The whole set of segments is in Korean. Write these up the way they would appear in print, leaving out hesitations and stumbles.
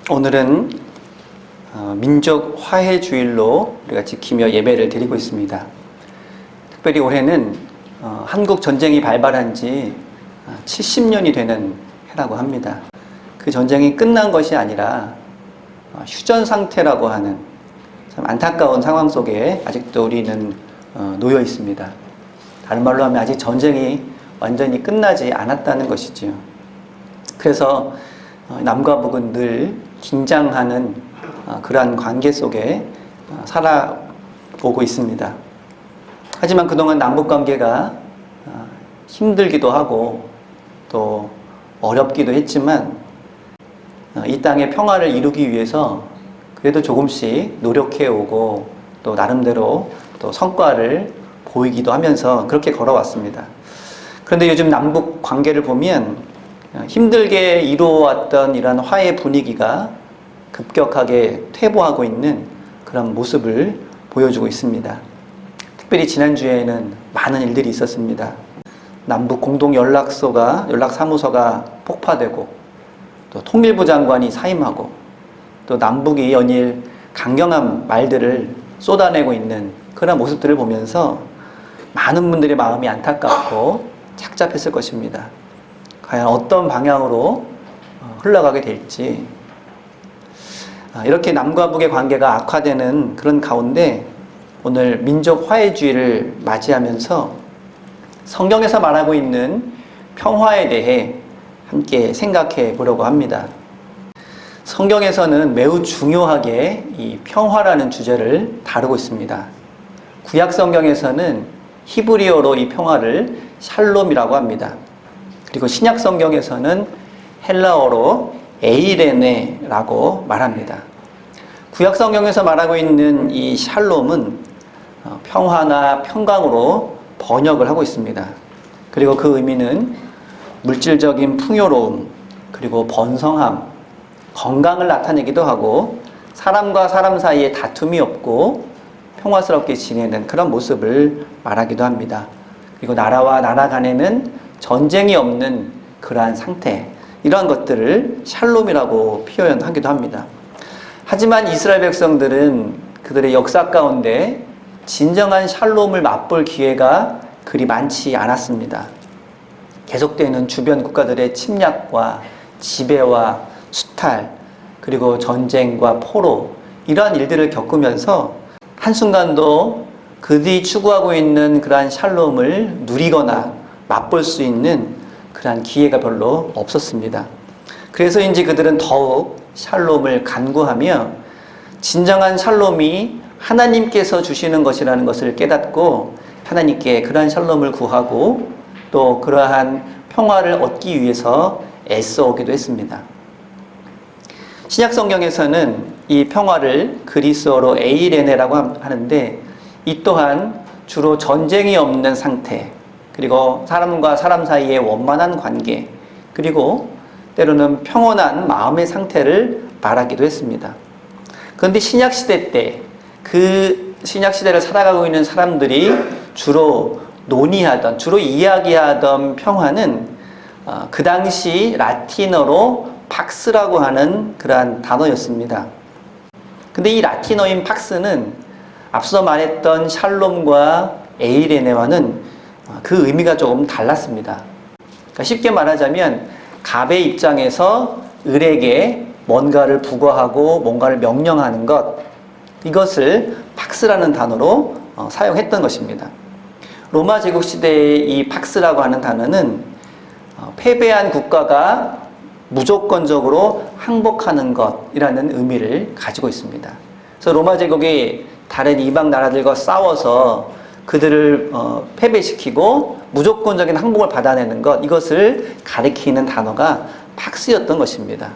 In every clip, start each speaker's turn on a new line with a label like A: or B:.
A: 오늘은 민족 화해 주일로 우리가 지키며 예배를 드리고 있습니다. 특별히 올해는 한국 전쟁이 발발한 지 70년이 되는 해라고 합니다. 그 전쟁이 끝난 것이 아니라 휴전 상태라고 하는 참 안타까운 상황 속에 아직도 우리는 놓여 있습니다. 다른 말로 하면 아직 전쟁이 완전히 끝나지 않았다는 것이지요. 그래서 남과 북은 늘 긴장하는 그러한 관계 속에 살아오고 있습니다. 하지만 그동안 남북 관계가 힘들기도 하고 또 어렵기도 했지만 이 땅의 평화를 이루기 위해서 그래도 조금씩 노력해오고 또 나름대로 또 성과를 보이기도 하면서 그렇게 걸어왔습니다. 그런데 요즘 남북 관계를 보면 힘들게 이루어왔던 이러한 화해 분위기가 급격하게 퇴보하고 있는 그런 모습을 보여주고 있습니다. 특별히 지난주에는 많은 일들이 있었습니다. 남북 공동 연락사무소가 폭파되고 또 통일부 장관이 사임하고 또 남북이 연일 강경한 말들을 쏟아내고 있는 그런 모습들을 보면서 많은 분들의 마음이 안타깝고 착잡했을 것입니다. 과연 어떤 방향으로 흘러가게 될지, 이렇게 남과 북의 관계가 악화되는 그런 가운데 오늘 민족 화해주의를 맞이하면서 성경에서 말하고 있는 평화에 대해 함께 생각해 보려고 합니다. 성경에서는 매우 중요하게 이 평화라는 주제를 다루고 있습니다. 구약 성경에서는 히브리어로 이 평화를 샬롬이라고 합니다. 그리고 신약 성경에서는 헬라어로 에이레네라고 말합니다. 구약 성경에서 말하고 있는 이 샬롬은 평화나 평강으로 번역을 하고 있습니다. 그리고 그 의미는 물질적인 풍요로움, 그리고 번성함, 건강을 나타내기도 하고 사람과 사람 사이에 다툼이 없고 평화스럽게 지내는 그런 모습을 말하기도 합니다. 그리고 나라와 나라 간에는 전쟁이 없는 그러한 상태, 이러한 것들을 샬롬이라고 표현하기도 합니다. 하지만 이스라엘 백성들은 그들의 역사 가운데 진정한 샬롬을 맛볼 기회가 그리 많지 않았습니다. 계속되는 주변 국가들의 침략과 지배와 수탈, 그리고 전쟁과 포로, 이러한 일들을 겪으면서 한순간도 그들이 추구하고 있는 그러한 샬롬을 누리거나 맛볼 수 있는 그러한 기회가 별로 없었습니다. 그래서인지 그들은 더욱 샬롬을 간구하며 진정한 샬롬이 하나님께서 주시는 것이라는 것을 깨닫고 하나님께 그러한 샬롬을 구하고 또 그러한 평화를 얻기 위해서 애써오기도 했습니다. 신약 성경에서는 이 평화를 그리스어로 에이레네라고 하는데 이 또한 주로 전쟁이 없는 상태, 그리고 사람과 사람 사이의 원만한 관계, 그리고 때로는 평온한 마음의 상태를 말하기도 했습니다. 그런데 신약시대 때 그 신약시대를 살아가고 있는 사람들이 주로 논의하던, 주로 이야기하던 평화는 그 당시 라틴어로 팍스라고 하는 그러한 단어였습니다. 근데 이 라틴어인 팍스는 앞서 말했던 샬롬과 에이레네와는 그 의미가 조금 달랐습니다. 그러니까 쉽게 말하자면 갑의 입장에서 을에게 뭔가를 부과하고 뭔가를 명령하는 것, 이것을 팍스라는 단어로 사용했던 것입니다. 로마 제국 시대의 이 팍스라고 하는 단어는 패배한 국가가 무조건적으로 항복하는 것이라는 의미를 가지고 있습니다. 그래서 로마 제국이 다른 이방 나라들과 싸워서 그들을 패배시키고 무조건적인 항복을 받아내는 것, 이것을 가리키는 단어가 팍스였던 것입니다.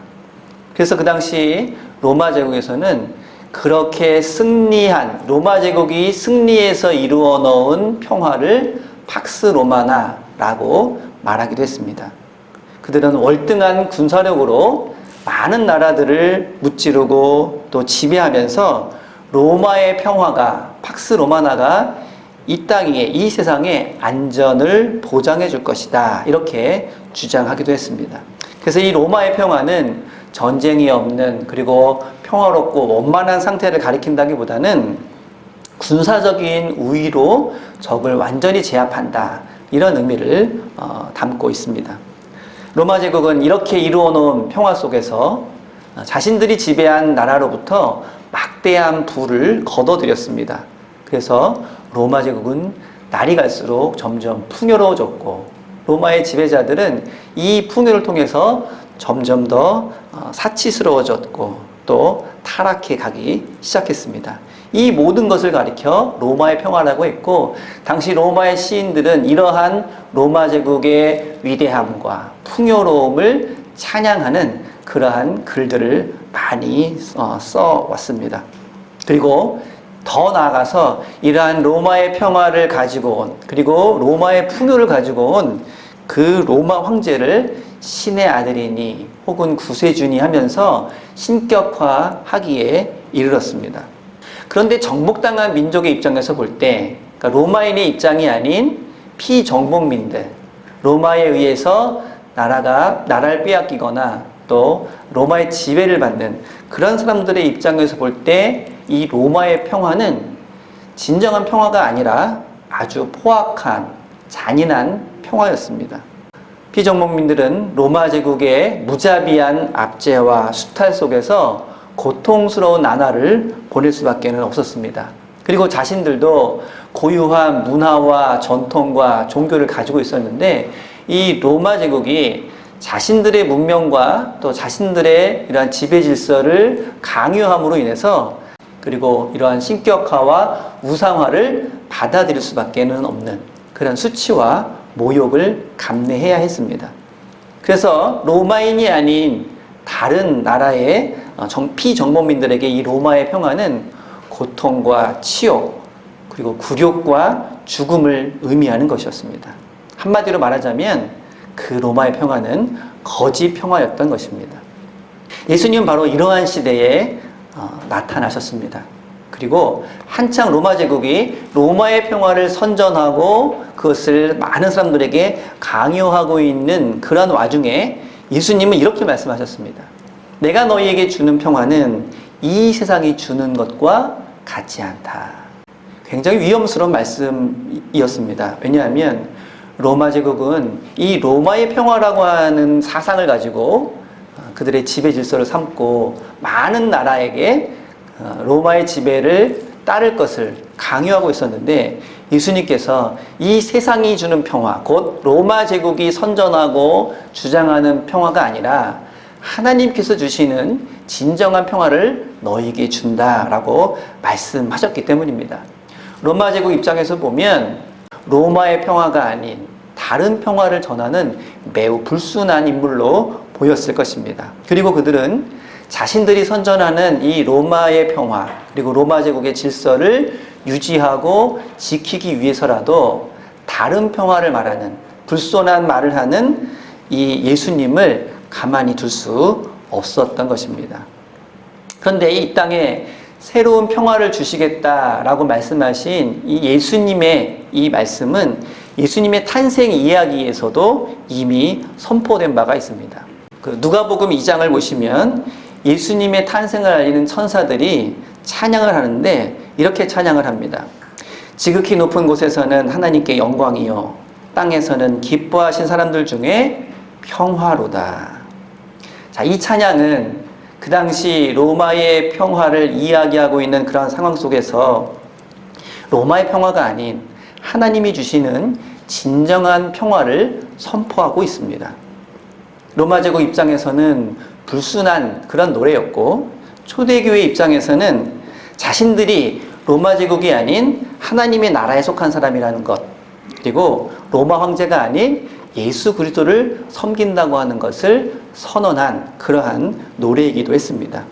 A: 그래서 그 당시 로마 제국에서는 그렇게 승리한, 로마 제국이 승리해서 이루어 놓은 평화를 팍스 로마나라고 말하기도 했습니다. 그들은 월등한 군사력으로 많은 나라들을 무찌르고 또 지배하면서 로마의 평화가, 팍스 로마나가 이 땅에, 이 세상에 안전을 보장해 줄 것이다, 이렇게 주장하기도 했습니다. 그래서 이 로마의 평화는 전쟁이 없는 그리고 평화롭고 원만한 상태를 가리킨다기보다는 군사적인 우위로 적을 완전히 제압한다, 이런 의미를 담고 있습니다. 로마 제국은 이렇게 이루어 놓은 평화 속에서 자신들이 지배한 나라로부터 막대한 부를 거둬들였습니다. 그래서 로마 제국은 날이 갈수록 점점 풍요로워졌고, 로마의 지배자들은 이 풍요를 통해서 점점 더 사치스러워졌고 또 타락해 가기 시작했습니다. 이 모든 것을 가리켜 로마의 평화라고 했고, 당시 로마의 시인들은 이러한 로마 제국의 위대함과 풍요로움을 찬양하는 그러한 글들을 많이 써왔습니다. 그리고 더 나아가서 이러한 로마의 평화를 가지고 온, 그리고 로마의 풍요를 가지고 온 그 로마 황제를 신의 아들이니 혹은 구세주니 하면서 신격화하기에 이르렀습니다. 그런데 정복당한 민족의 입장에서 볼 때, 그러니까 로마인의 입장이 아닌 피정복민들, 로마에 의해서 나라를 빼앗기거나 또 로마의 지배를 받는 그런 사람들의 입장에서 볼 때 이 로마의 평화는 진정한 평화가 아니라 아주 포악한 잔인한 평화였습니다. 피정복민들은 로마 제국의 무자비한 압제와 수탈 속에서 고통스러운 나날을 보낼 수밖에 없었습니다. 그리고 자신들도 고유한 문화와 전통과 종교를 가지고 있었는데, 이 로마 제국이 자신들의 문명과 또 자신들의 이러한 지배 질서를 강요함으로 인해서, 그리고 이러한 신격화와 우상화를 받아들일 수밖에 없는 그런 수치와 모욕을 감내해야 했습니다. 그래서 로마인이 아닌 다른 나라의 피정복민들에게 이 로마의 평화는 고통과 치욕, 그리고 굴욕과 죽음을 의미하는 것이었습니다. 한마디로 말하자면 그 로마의 평화는 거짓 평화였던 것입니다. 예수님은 바로 이러한 시대에 나타나셨습니다. 그리고 한창 로마 제국이 로마의 평화를 선전하고 그것을 많은 사람들에게 강요하고 있는 그런 와중에 예수님은 이렇게 말씀하셨습니다. 내가 너희에게 주는 평화는 이 세상이 주는 것과 같지 않다. 굉장히 위험스러운 말씀이었습니다. 왜냐하면 로마 제국은 이 로마의 평화라고 하는 사상을 가지고 그들의 지배 질서를 삼고 많은 나라에게 로마의 지배를 따를 것을 강요하고 있었는데, 예수님께서 이 세상이 주는 평화, 곧 로마 제국이 선전하고 주장하는 평화가 아니라 하나님께서 주시는 진정한 평화를 너희에게 준다라고 말씀하셨기 때문입니다. 로마 제국 입장에서 보면 로마의 평화가 아닌 다른 평화를 전하는 매우 불순한 인물로 보였을 것입니다. 그리고 그들은 자신들이 선전하는 이 로마의 평화, 그리고 로마 제국의 질서를 유지하고 지키기 위해서라도 다른 평화를 말하는, 불손한 말을 하는 이 예수님을 가만히 둘 수 없었던 것입니다. 그런데 이 땅에 새로운 평화를 주시겠다라고 말씀하신 이 예수님의 이 말씀은 예수님의 탄생 이야기에서도 이미 선포된 바가 있습니다. 그 누가복음 2장을 보시면 예수님의 탄생을 알리는 천사들이 찬양을 하는데 이렇게 찬양을 합니다. 지극히 높은 곳에서는 하나님께 영광이요, 땅에서는 기뻐하신 사람들 중에 평화로다. 자, 이 찬양은 그 당시 로마의 평화를 이야기하고 있는 그런 상황 속에서 로마의 평화가 아닌 하나님이 주시는 진정한 평화를 선포하고 있습니다. 로마 제국 입장에서는 불순한 그런 노래였고, 초대교회 입장에서는 자신들이 로마 제국이 아닌 하나님의 나라에 속한 사람이라는 것, 그리고 로마 황제가 아닌 예수 그리스도를 섬긴다고 하는 것을 선언한 그러한 노래이기도 했습니다.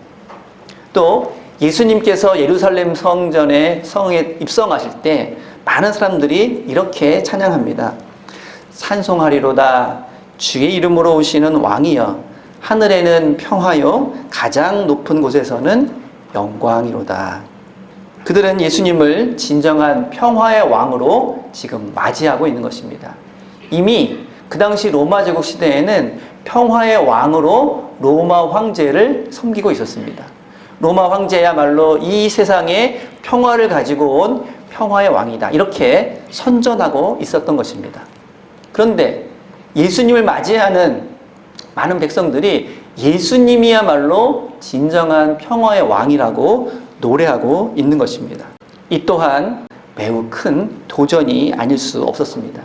A: 또 예수님께서 예루살렘 성에 입성하실 때 많은 사람들이 이렇게 찬양합니다. 찬송하리로다 주의 이름으로 오시는 왕이여, 하늘에는 평화요 가장 높은 곳에서는 영광이로다. 그들은 예수님을 진정한 평화의 왕으로 지금 맞이하고 있는 것입니다. 이미 그 당시 로마 제국 시대에는 평화의 왕으로 로마 황제를 섬기고 있었습니다. 로마 황제야말로 이 세상에 평화를 가지고 온 평화의 왕이다. 이렇게 선전하고 있었던 것입니다. 그런데 예수님을 맞이하는 많은 백성들이 예수님이야말로 진정한 평화의 왕이라고 노래하고 있는 것입니다. 이 또한 매우 큰 도전이 아닐 수 없었습니다.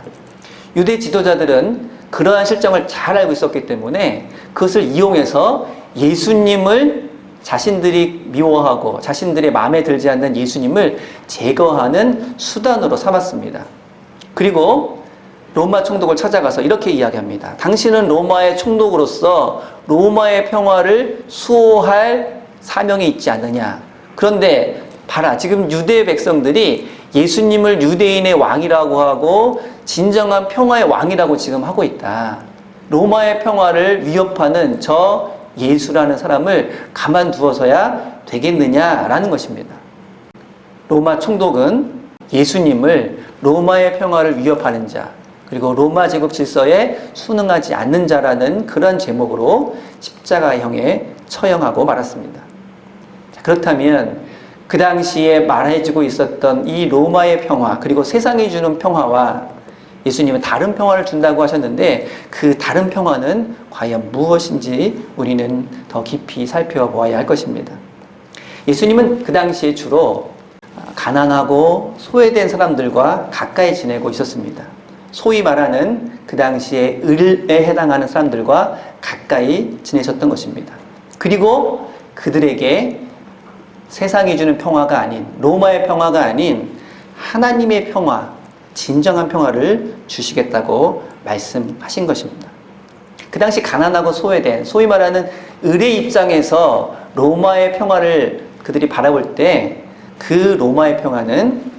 A: 유대 지도자들은 그러한 실정을 잘 알고 있었기 때문에 그것을 이용해서 예수님을 자신들이 미워하고 자신들의 마음에 들지 않는 예수님을 제거하는 수단으로 삼았습니다. 그리고 로마 총독을 찾아가서 이렇게 이야기합니다. 당신은 로마의 총독으로서 로마의 평화를 수호할 사명이 있지 않느냐. 그런데 봐라, 지금 유대 백성들이 예수님을 유대인의 왕이라고 하고 진정한 평화의 왕이라고 지금 하고 있다. 로마의 평화를 위협하는 저 예수라는 사람을 가만두어서야 되겠느냐라는 것입니다. 로마 총독은 예수님을 로마의 평화를 위협하는 자, 그리고 로마 제국 질서에 순응하지 않는 자라는 그런 제목으로 십자가형에 처형하고 말았습니다. 그렇다면 그 당시에 말해지고 있었던 이 로마의 평화, 그리고 세상이 주는 평화와 예수님은 다른 평화를 준다고 하셨는데 그 다른 평화는 과연 무엇인지 우리는 더 깊이 살펴보아야 할 것입니다. 예수님은 그 당시에 주로 가난하고 소외된 사람들과 가까이 지내고 있었습니다. 소위 말하는 그 당시에 을에 해당하는 사람들과 가까이 지내셨던 것입니다. 그리고 그들에게 세상이 주는 평화가 아닌, 로마의 평화가 아닌 하나님의 평화, 진정한 평화를 주시겠다고 말씀하신 것입니다. 그 당시 가난하고 소외된, 소위 말하는 을의 입장에서 로마의 평화를 그들이 바라볼 때 그 로마의 평화는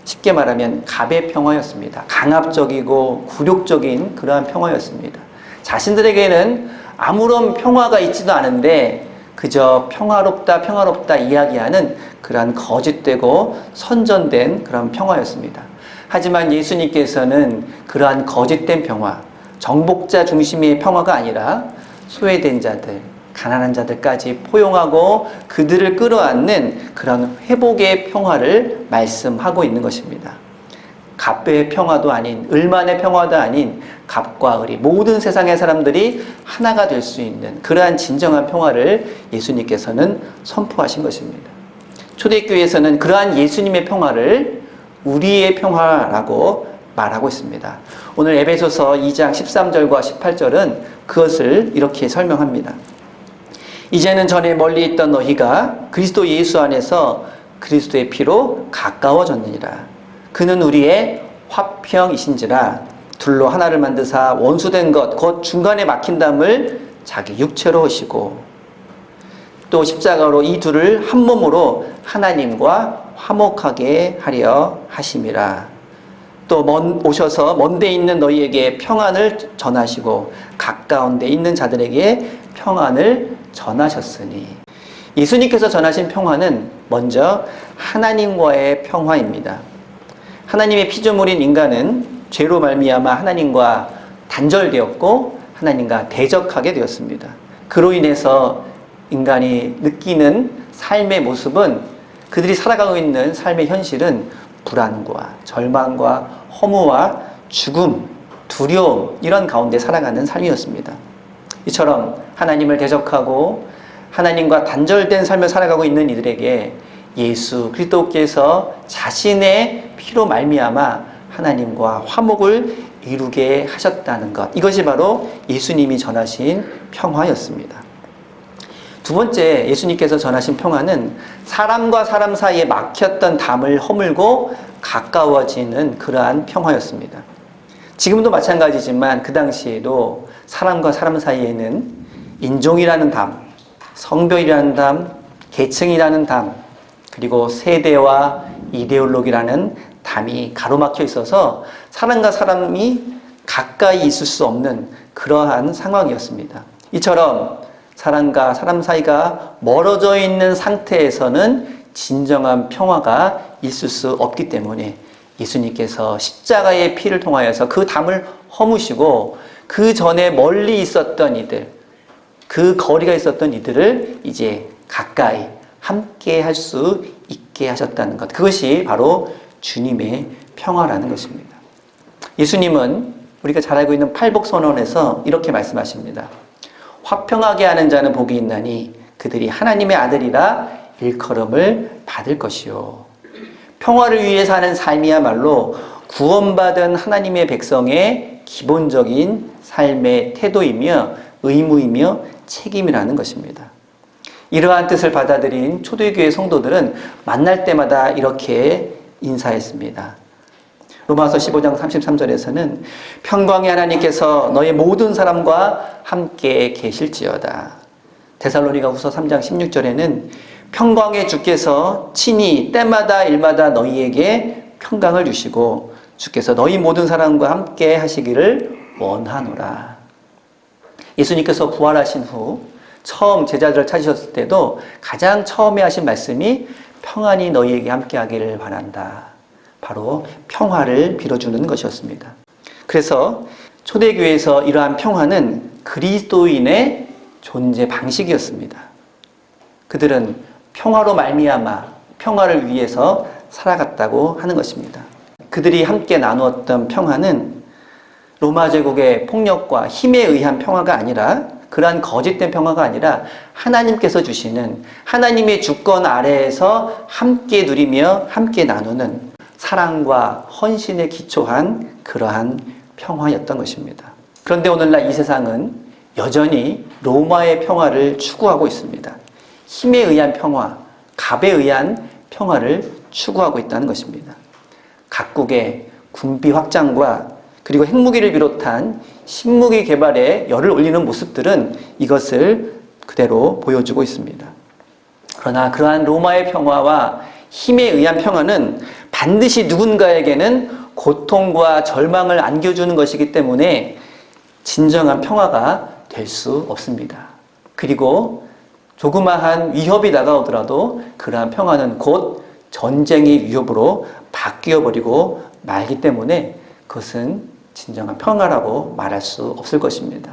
A: 쉽게 말하면 갑의 평화였습니다. 강압적이고 굴욕적인 그러한 평화였습니다. 자신들에게는 아무런 평화가 있지도 않은데 그저 평화롭다 평화롭다 이야기하는 그러한 거짓되고 선전된 그런 평화였습니다. 하지만 예수님께서는 그러한 거짓된 평화, 정복자 중심의 평화가 아니라 소외된 자들, 가난한 자들까지 포용하고 그들을 끌어안는 그런 회복의 평화를 말씀하고 있는 것입니다. 갑의 평화도 아닌, 을만의 평화도 아닌 갑과 을이 모든 세상의 사람들이 하나가 될 수 있는 그러한 진정한 평화를 예수님께서는 선포하신 것입니다. 초대교회에서는 그러한 예수님의 평화를 우리의 평화라고 말하고 있습니다. 오늘 에베소서 2장 13절과 18절은 그것을 이렇게 설명합니다. 이제는 전에 멀리 있던 너희가 그리스도 예수 안에서 그리스도의 피로 가까워졌느니라. 그는 우리의 화평이신지라. 둘로 하나를 만드사 원수된 것 곧 중간에 막힌 담을 자기 육체로 오시고 또 십자가로 이 둘을 한 몸으로 하나님과 화목하게 하려 하심이라. 또 오셔서 먼데 있는 너희에게 평안을 전하시고 가까운 데 있는 자들에게 평안을 전하셨으니. 예수님께서 전하신 평화는 먼저 하나님과의 평화입니다. 하나님의 피조물인 인간은 죄로 말미암아 하나님과 단절되었고 하나님과 대적하게 되었습니다. 그로 인해서 인간이 느끼는 삶의 모습은, 그들이 살아가고 있는 삶의 현실은 불안과 절망과 허무와 죽음, 두려움, 이런 가운데 살아가는 삶이었습니다. 이처럼 하나님을 대적하고 하나님과 단절된 삶을 살아가고 있는 이들에게 예수 그리스도께서 자신의 피로 말미암아 하나님과 화목을 이루게 하셨다는 것, 이것이 바로 예수님이 전하신 평화였습니다. 두 번째, 예수님께서 전하신 평화는 사람과 사람 사이에 막혔던 담을 허물고 가까워지는 그러한 평화였습니다. 지금도 마찬가지지만 그 당시에도 사람과 사람 사이에는 인종이라는 담, 성별이라는 담, 계층이라는 담, 그리고 세대와 이데올로기라는 담이 가로막혀 있어서 사람과 사람이 가까이 있을 수 없는 그러한 상황이었습니다. 이처럼 사람과 사람 사이가 멀어져 있는 상태에서는 진정한 평화가 있을 수 없기 때문에 예수님께서 십자가의 피를 통하여서 그 담을 허무시고 그 전에 멀리 있었던 이들, 그 거리가 있었던 이들을 이제 가까이 함께 할 수 있게 하셨다는 것. 그것이 바로 주님의 평화라는 것입니다. 예수님은 우리가 잘 알고 있는 팔복선언에서 이렇게 말씀하십니다. 화평하게 하는 자는 복이 있나니 그들이 하나님의 아들이라 일컬음을 받을 것이요. 평화를 위해 사는 삶이야말로 구원받은 하나님의 백성의 기본적인 삶의 태도이며 의무이며 책임이라는 것입니다. 이러한 뜻을 받아들인 초대교회 성도들은 만날 때마다 이렇게 인사했습니다. 로마서 15장 33절에서는 평강의 하나님께서 너희 모든 사람과 함께 계실지어다. 데살로니가 후서 3장 16절에는 평강의 주께서 친히 때마다 일마다 너희에게 평강을 주시고 주께서 너희 모든 사람과 함께 하시기를 원하노라. 예수님께서 부활하신 후 처음 제자들을 찾으셨을 때도 가장 처음에 하신 말씀이 평안이 너희에게 함께 하기를 바란다. 바로 평화를 빌어주는 것이었습니다. 그래서 초대교회에서 이러한 평화는 그리스도인의 존재 방식이었습니다. 그들은 평화로 말미암아 평화를 위해서 살아갔다고 하는 것입니다. 그들이 함께 나누었던 평화는 로마 제국의 폭력과 힘에 의한 평화가 아니라, 그러한 거짓된 평화가 아니라 하나님께서 주시는 하나님의 주권 아래에서 함께 누리며 함께 나누는 사랑과 헌신에 기초한 그러한 평화였던 것입니다. 그런데 오늘날 이 세상은 여전히 로마의 평화를 추구하고 있습니다. 힘에 의한 평화, 갑에 의한 평화를 추구하고 있다는 것입니다. 각국의 군비 확장과 그리고 핵무기를 비롯한 신무기 개발에 열을 올리는 모습들은 이것을 그대로 보여주고 있습니다. 그러나 그러한 로마의 평화와 힘에 의한 평화는 반드시 누군가에게는 고통과 절망을 안겨주는 것이기 때문에 진정한 평화가 될 수 없습니다. 그리고 조그마한 위협이 다가오더라도 그러한 평화는 곧 전쟁의 위협으로 바뀌어버리고 말기 때문에 그것은 진정한 평화라고 말할 수 없을 것입니다.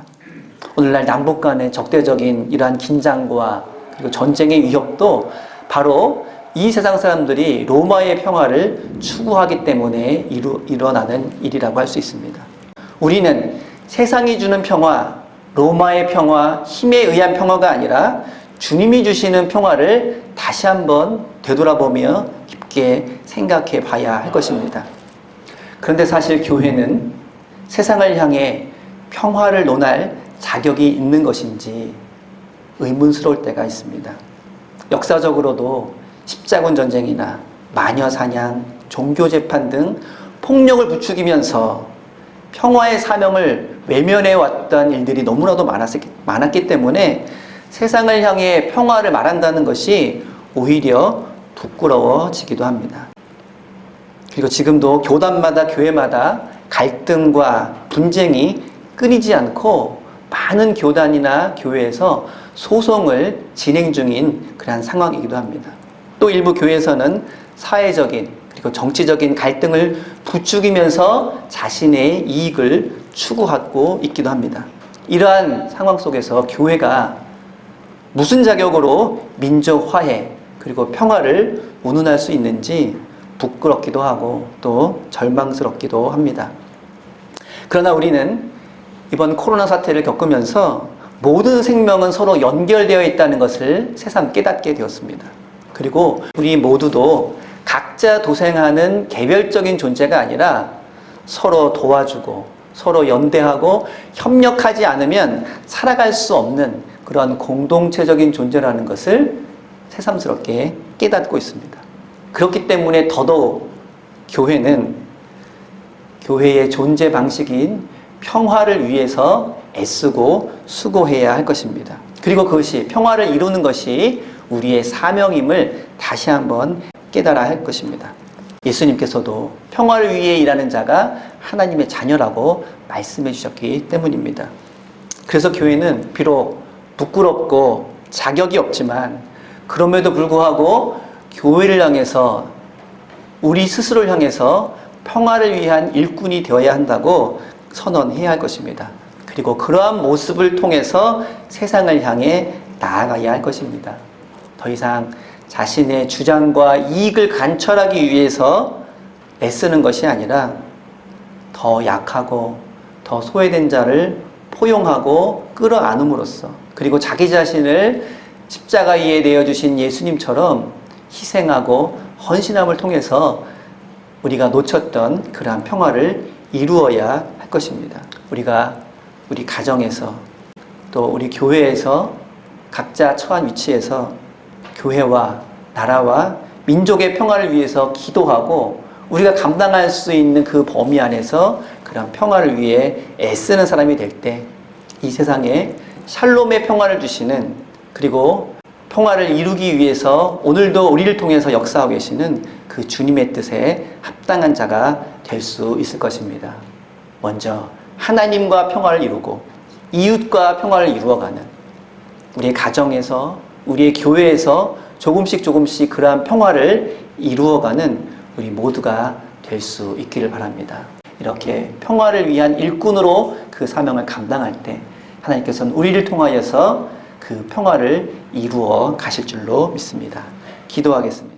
A: 오늘날 남북 간의 적대적인 이러한 긴장과 그리고 전쟁의 위협도 바로 이 세상 사람들이 로마의 평화를 추구하기 때문에 일어나는 일이라고 할 수 있습니다. 우리는 세상이 주는 평화, 로마의 평화, 힘에 의한 평화가 아니라 주님이 주시는 평화를 다시 한번 되돌아보며 깊게 생각해 봐야 할 것입니다. 그런데 사실 교회는 세상을 향해 평화를 논할 자격이 있는 것인지 의문스러울 때가 있습니다. 역사적으로도 십자군 전쟁이나 마녀 사냥, 종교 재판 등 폭력을 부추기면서 평화의 사명을 외면해 왔던 일들이 너무나도 많았기 때문에 세상을 향해 평화를 말한다는 것이 오히려 부끄러워지기도 합니다. 그리고 지금도 교단마다 교회마다 갈등과 분쟁이 끊이지 않고 많은 교단이나 교회에서 소송을 진행 중인 그러한 상황이기도 합니다. 또 일부 교회에서는 사회적인 그리고 정치적인 갈등을 부추기면서 자신의 이익을 추구하고 있기도 합니다. 이러한 상황 속에서 교회가 무슨 자격으로 민족 화해 그리고 평화를 운운할 수 있는지 부끄럽기도 하고 또 절망스럽기도 합니다. 그러나 우리는 이번 코로나 사태를 겪으면서 모든 생명은 서로 연결되어 있다는 것을 새삼 깨닫게 되었습니다. 그리고 우리 모두도 각자 도생하는 개별적인 존재가 아니라 서로 도와주고 서로 연대하고 협력하지 않으면 살아갈 수 없는 그런 공동체적인 존재라는 것을 새삼스럽게 깨닫고 있습니다. 그렇기 때문에 더더욱 교회는 교회의 존재 방식인 평화를 위해서 애쓰고 수고해야 할 것입니다. 그리고 그것이 평화를 이루는 것이 우리의 사명임을 다시 한번 깨달아야 할 것입니다. 예수님께서도 평화를 위해 일하는 자가 하나님의 자녀라고 말씀해 주셨기 때문입니다. 그래서 교회는 비록 부끄럽고 자격이 없지만 그럼에도 불구하고 교회를 향해서 우리 스스로를 향해서 평화를 위한 일꾼이 되어야 한다고 선언해야 할 것입니다. 그리고 그러한 모습을 통해서 세상을 향해 나아가야 할 것입니다. 더 이상 자신의 주장과 이익을 관철하기 위해서 애쓰는 것이 아니라 더 약하고 더 소외된 자를 포용하고 끌어안음으로써, 그리고 자기 자신을 십자가 위에 내어주신 예수님처럼 희생하고 헌신함을 통해서 우리가 놓쳤던 그러한 평화를 이루어야 할 것입니다. 우리가 우리 가정에서 또 우리 교회에서 각자 처한 위치에서 교회와 나라와 민족의 평화를 위해서 기도하고 우리가 감당할 수 있는 그 범위 안에서 그런 평화를 위해 애쓰는 사람이 될 때 이 세상에 샬롬의 평화를 주시는, 그리고 평화를 이루기 위해서 오늘도 우리를 통해서 역사하고 계시는 그 주님의 뜻에 합당한 자가 될 수 있을 것입니다. 먼저 하나님과 평화를 이루고 이웃과 평화를 이루어가는, 우리의 가정에서 우리의 교회에서 조금씩 그러한 평화를 이루어가는 우리 모두가 될 수 있기를 바랍니다. 이렇게 평화를 위한 일꾼으로 그 사명을 감당할 때 하나님께서는 우리를 통하여서 그 평화를 이루어 가실 줄로 믿습니다. 기도하겠습니다.